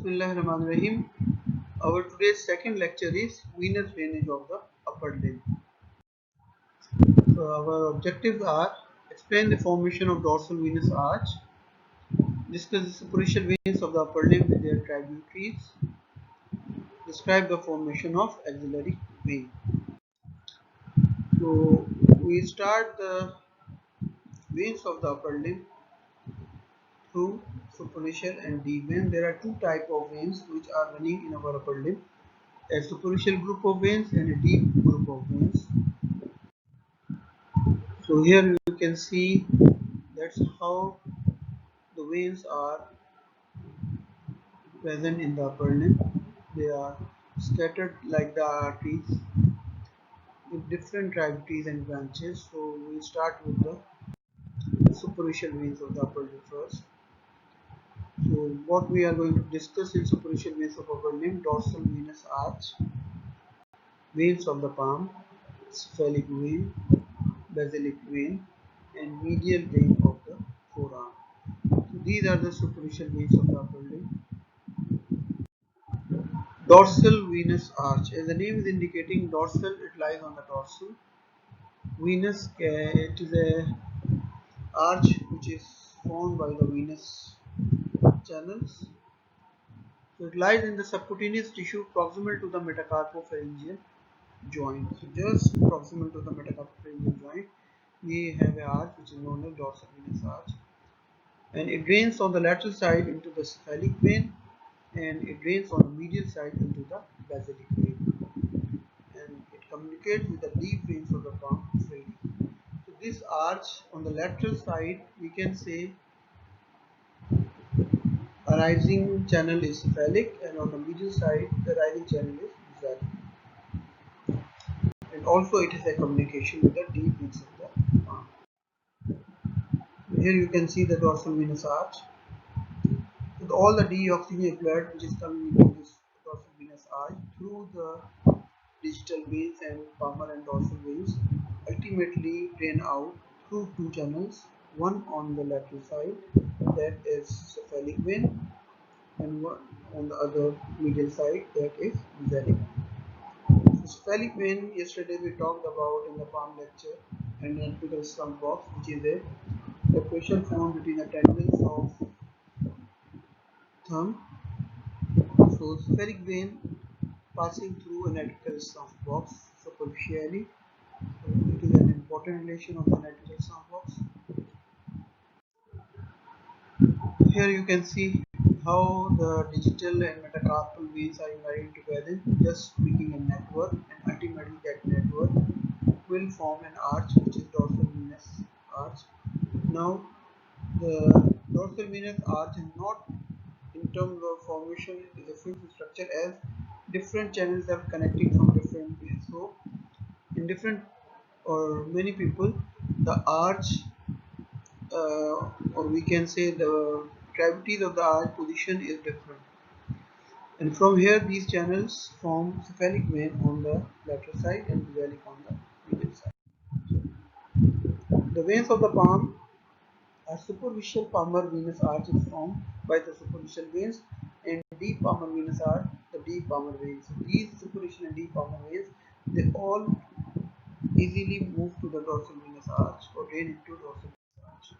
Bismillahirrahmanirrahim. Our today's second lecture is venous drainage of the upper limb. So our objectives are: explain the formation of dorsal venous arch, discuss the superficial veins of the upper limb with their tributaries, describe the formation of axillary vein. So we start the veins of the upper limb through superficial and deep vein. There are two types of veins which are running in our upper limb: a superficial group of veins and a deep group of veins. So here you can see that's how the veins are present in the upper limb. They are scattered like the arteries with different tributaries and branches. So we start with the superficial veins of the upper limb first. So what we are going to discuss in superficial veins of upper limb: dorsal venous arch, veins of the palm, cephalic vein, basilic vein, and medial vein of the forearm. So these are the superficial veins of the upper limb. Dorsal venous arch. As the name is indicating, dorsal, it lies on the dorsal. Venous, it is a arch which is formed by the venous channels. So it lies in the subcutaneous tissue proximal to the metacarpopharyngeal joint. So just proximal to the metacarpopharyngeal joint, we have an arch which is known as dorsal venous arch, and it drains on the lateral side into the cephalic vein, and it drains on the medial side into the basilic vein, and it communicates with the deep veins of the palm freely. So this arch on the lateral side, we can say a rising channel is cephalic, and on the medial side the rising channel is basilic, and also it is a communication with the deep veins of the palm. Here you can see the dorsal venous arch with all the deoxygenated blood which is coming into this dorsal venous arch through the digital veins and palmar and dorsal veins, ultimately drain out through two channels, one on the lateral side, that is cephalic vein, and one on the other medial side, that is basilic. So cephalic vein, yesterday we talked about in the palm lecture, and apical stump box, which is a separation found between the tendons of thumb. So cephalic vein passing through an apical stump box superficially. It is an important relation of the apical stump box. Here you can see how the digital and metacarpal veins are united together, just making a network, and ultimately that network will form an arch which is dorsal venous arch. Now the dorsal venous arch is not, in terms of formation, it is a fixed structure, as different channels are connecting from different veins. So in different or many people, the arch or we can say the tributaries of the arch position is different, and from here these channels form cephalic vein on the lateral side and basilic on the medial side. The veins of the palm are superficial palmar venous arch is formed by the superficial veins, and deep palmar venous arch, the deep palmar veins. These superficial and deep palmar veins, they all easily move to the dorsal venous arch or drain into dorsal venous arch.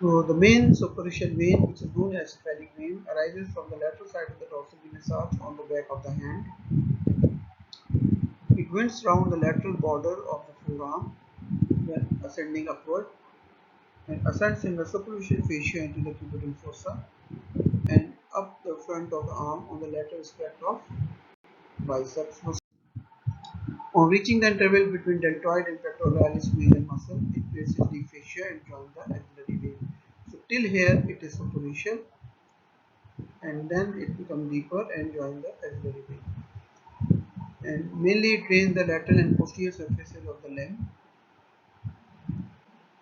So the main superficial vein, which is known as cephalic vein, arises from the lateral side of the dorsal venous arch on the back of the hand. It winds round the lateral border of the forearm, then ascending upward, and ascends in the superficial fascia into the cubital fossa, and up the front of the arm on the lateral aspect of biceps muscle. On reaching the interval between deltoid and pectoralis medial muscle, it places the fascia and joins the axillary vein. So till here it is superficial, and then it becomes deeper and join the axillary vein. And mainly it drains the lateral and posterior surfaces of the limb,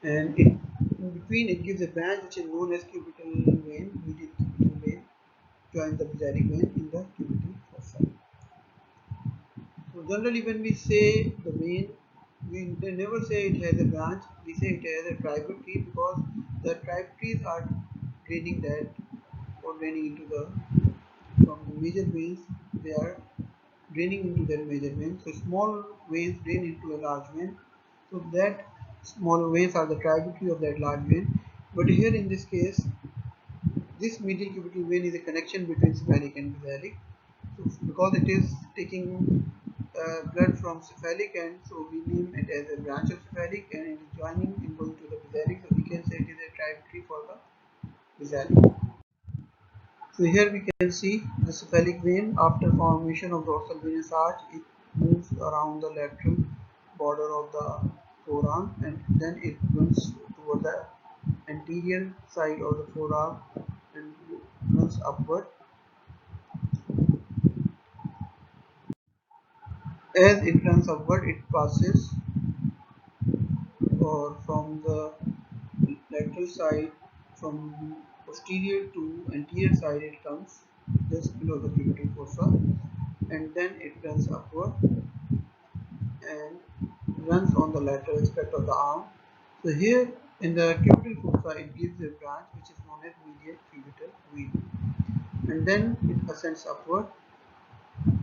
and in between it gives a branch which is known as cubital vein, medial cubital vein, joins the basilic vein in the cubital fossa. So generally when we say the vein, we never say it has a branch, we say it has a tributary, because the tributaries are draining that, or for draining into the from the major veins. They are draining into that major vein. So small veins drain into a large vein. So that small veins are the tributary of that large vein. But here in this case, this medial cubital vein is a connection between cephalic and basalic. So because it is taking blood from cephalic end, so we name it as a branch of cephalic, and it is joining and going to the basalic. So we can say it is a tributary for the basalic. So here we can see the cephalic vein. After formation of dorsal venous arch, it moves around the lateral border of the forearm, and then it runs toward the anterior side of the forearm and runs upward. As it runs upward, it passes or from the lateral side, from posterior to anterior side, it comes just below the cubital fossa, and then it runs upward and runs on the lateral aspect of the arm. So here in the cubital fossa, it gives a branch which is known as medial cubital vein, and then it ascends upward,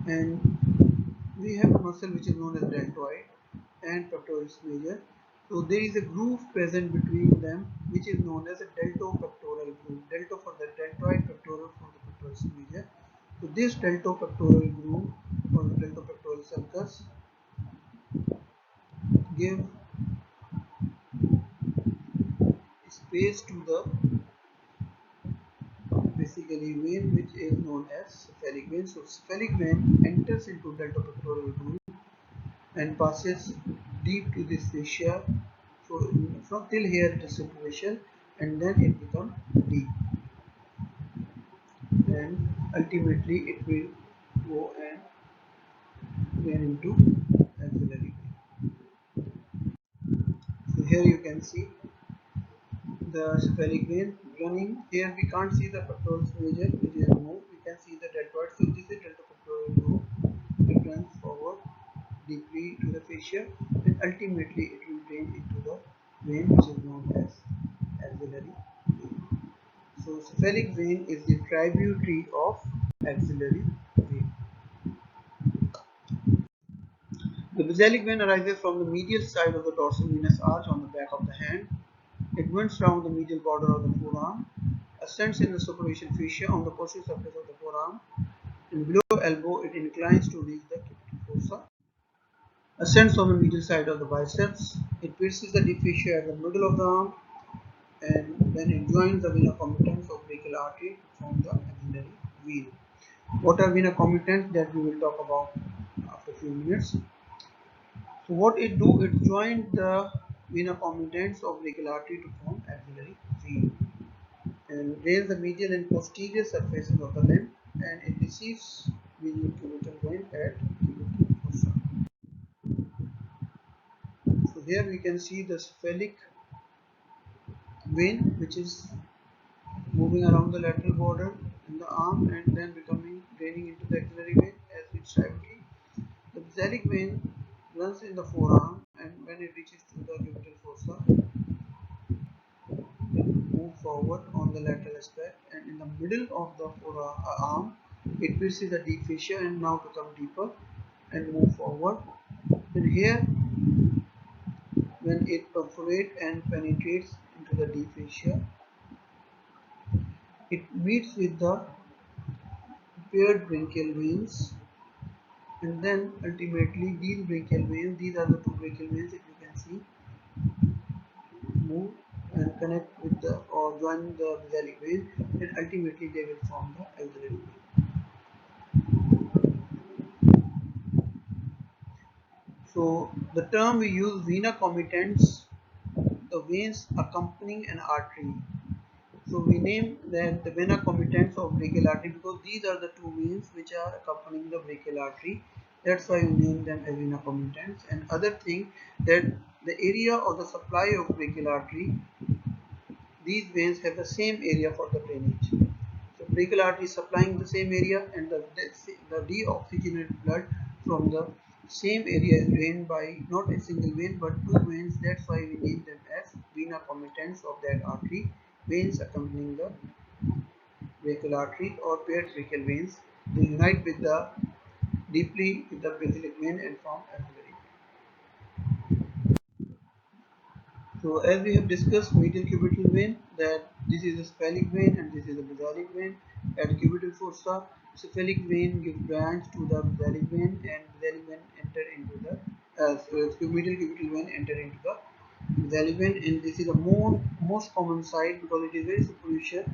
and we have a muscle which is known as deltoid and pectoralis major. So there is a groove present between them which is known as a deltopectoral groove. Delto for the deltoid, pectoral for the pectoralis major. So this deltopectoral groove or the deltopectoral sulcus give space to the basically vein which is known as cephalic vein. So cephalic vein enters into deltopectoral groove and passes deep to this fascia. So from till here it is superficial, and then it becomes deep, and ultimately it will go and drain into axillary vein. So here you can see the cephalic vein running. Here we can't see the pectoralis major which is removed. We can see the deltoid. So this is deltopectoral groove. It runs forward deeply to the fascia, and ultimately it will drain into the vein which is known as axillary vein. So cephalic vein is the tributary of axillary vein. The basalic vein arises from the medial side of the dorsal venous arch on the back of the hand. It runs round the medial border of the forearm, ascends in the superficial fascia on the posterior surface of the forearm, and below elbow it inclines to reach the cubital fossa. Ascends on the medial side of the biceps. It pierces the deep fascia at the middle of the arm, and then it joins the vena comitans of brachial artery to form the axillary vein. What are vena comitants? That we will talk about after a few minutes. So what it do? It joins the vena comitants of brachial artery to form axillary vein, and drains the medial and posterior surfaces of the limb, and it receives medial cubital vein at cubital fossa. So here we can see the cephalic vein which is moving around the lateral border in the arm and then becoming draining into the axillary vein as its tributary. The basalic vein runs in the forearm, and when it reaches to the cubital fossa, it moves forward on the lateral aspect, and in the middle of the forearm, it pierces the deep fascia and now become deeper and move forward. Then here, when it perforates and penetrates into the deep fascia, it meets with the paired brachial veins, and then ultimately these brachial veins, these are the two brachial veins if you can see, move and connect with the or join the basalic vein, and ultimately they will form the axillary vein. So the term we use vena comitants, the veins accompanying an artery. So we name that the vena comitants of brachial artery because these are the two veins which are accompanying the brachial artery. That's why we name them as vena comitants. And other thing that the area of the supply of brachial artery, these veins have the same area for the drainage. So brachial artery is supplying the same area, and the deoxygenated blood from the same area is drained by not a single vein but two veins. That's why we name them as vena comitants of that artery, veins accompanying the brachial artery or paired brachial veins. They unite with the deeply with the basilic vein and form axillary. So as we have discussed medial cubital vein, that this is a cephalic vein and this is a basilic vein. At cubital fossa, cephalic vein gives branch to the basilic vein and basilic vein enter into the medial cubital vein enter into the basilic vein, and this is the most common site because it is very superficial.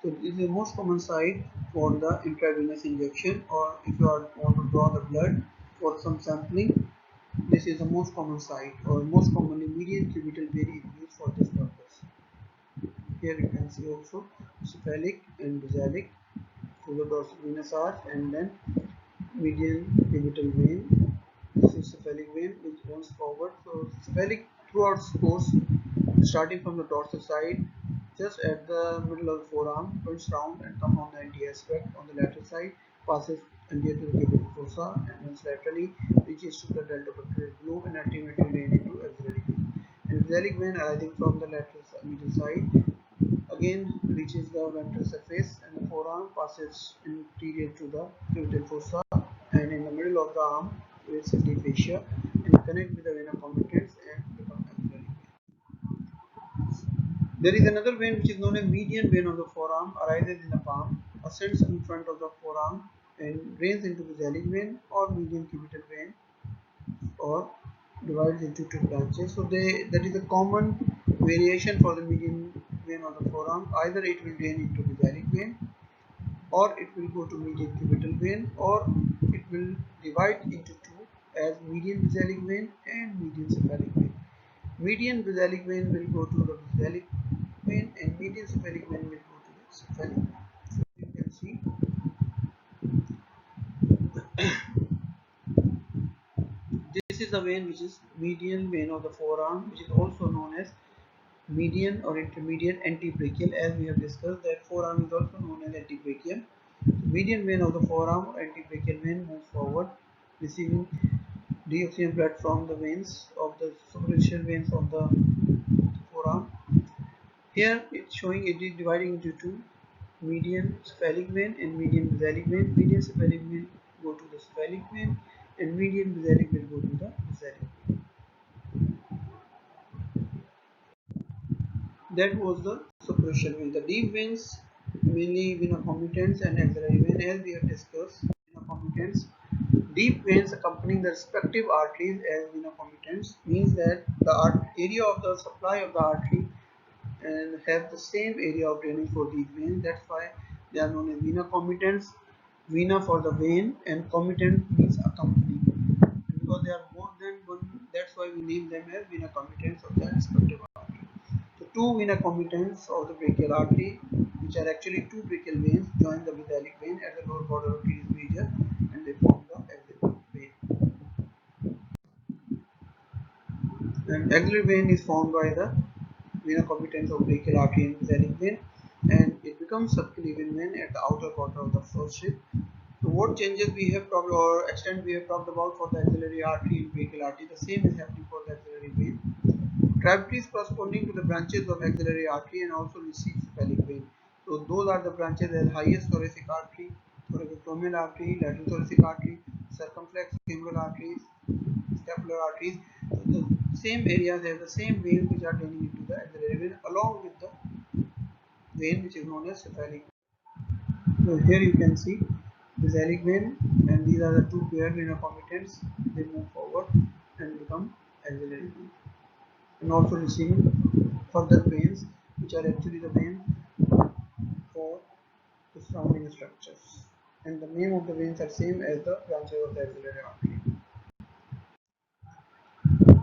So this is the most common site for the intravenous injection, or if you want to draw the blood for some sampling, this is the most common site, or most commonly median cubital vein is used for this purpose. Here you can see also cephalic and basilic through the dorsal venous arch, and then median cubital vein. This is cephalic vein which runs forward. So cephalic throughout its course, starting from the dorsal side, just at the middle of the forearm, turns round and come on the anti-aspect on the lateral side, passes anterior to the cubital fossa, and then laterally reaches to the deltopectoral groove and ultimately drain into axillary vein. And basilic vein arising from the lateral middle side again reaches the ventral surface and the forearm, passes anterior to the cubital fossa, and in the middle of the arm creates a deep fascia and connect with the vena comitans and become axillary vein. There is another vein which is known as median vein of the forearm, arises in the palm, ascends in front of the forearm and drains into the basilic vein or median cubital vein, or divides into two branches. So that is a common variation for the median vein of the forearm. Either it will drain into basilic vein, or it will go to median cubital vein, or it will divide into two as median basilic vein and median cephalic vein. Median basilic vein will go to the basilic vein and median cephalic vein will go to the cephalic vein. So you can see this is the vein which is median vein of the forearm, which is also known as median or intermediate antebrachial. As we have discussed that forearm is also known as antebrachial. Median vein of the forearm or antebrachial vein moves forward, receiving deoxygen blood from the veins of the superficial veins of the forearm. Here it's showing it is dividing into two, median cephalic vein and median basilic vein. Median cephalic vein go to the cephalic vein and median basilic will go to the basilic vein. That was the superficial vein. The deep veins, mainly vena comitans and axillary vein, as we have discussed. Vena comitans, deep veins accompanying the respective arteries as vena comitans means that the area of the supply of the artery and have the same area of drainage for these veins. That's why they are known as vena comitants. Vena for the vein and comitant means accompanying. Because they are more than one, that's why we name them as vena comitants of the respective artery. So two vena comitants of the brachial artery, which are actually two brachial veins, join the basilic vein at the lower border of teres major and they form the axillary vein. And axillary vein is formed by the vena comitans of brachial artery and basilic vein, and it becomes subclavian vein at the outer border of the first rib. So what changes we have talked or extent we have talked about for the axillary artery and brachial artery, the same is happening for the axillary vein. Tributaries corresponding to the branches of axillary artery and also receive cephalic vein. So those are the branches as highest thoracic artery, thoracoabdominal artery, lateral thoracic artery, circumflex femoral arteries, scapular arteries. So the same areas have the same veins which are draining into the axillary vein along with the vein which is known as cephalic. So here you can see basilic vein, and these are the two paired vena comitants. They move forward and become axillary vein, and also receiving further veins which are actually the veins for the surrounding structures, and the name of the veins are same as the branches of the axillary artery.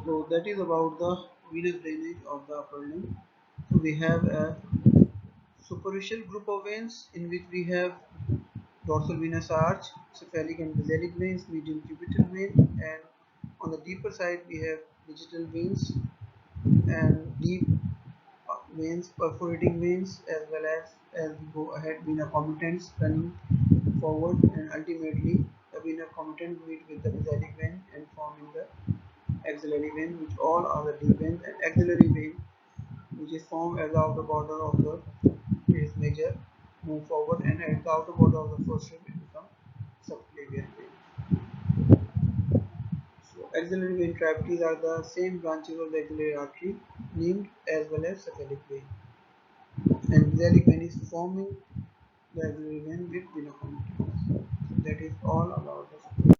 So that is about the venous drainage of the upper limb. So we have a superficial group of veins in which we have dorsal venous arch, cephalic and basilic veins, median cubital vein, and on the deeper side we have digital veins and deep veins, perforating veins, as we go ahead vena comitants running forward, and ultimately the vena comitant meet with the basilic vein and forming the axillary vein, which all are the deep veins, and axillary vein which is formed as the outer border of the teres major move forward, and at the outer border of the first rib it becomes subclavian vein. So axillary vein trapetes are the same branches of the axillary artery named as well as cephalic vein, and metallic vein is forming the axillary vein with vena communicans. So that is all about the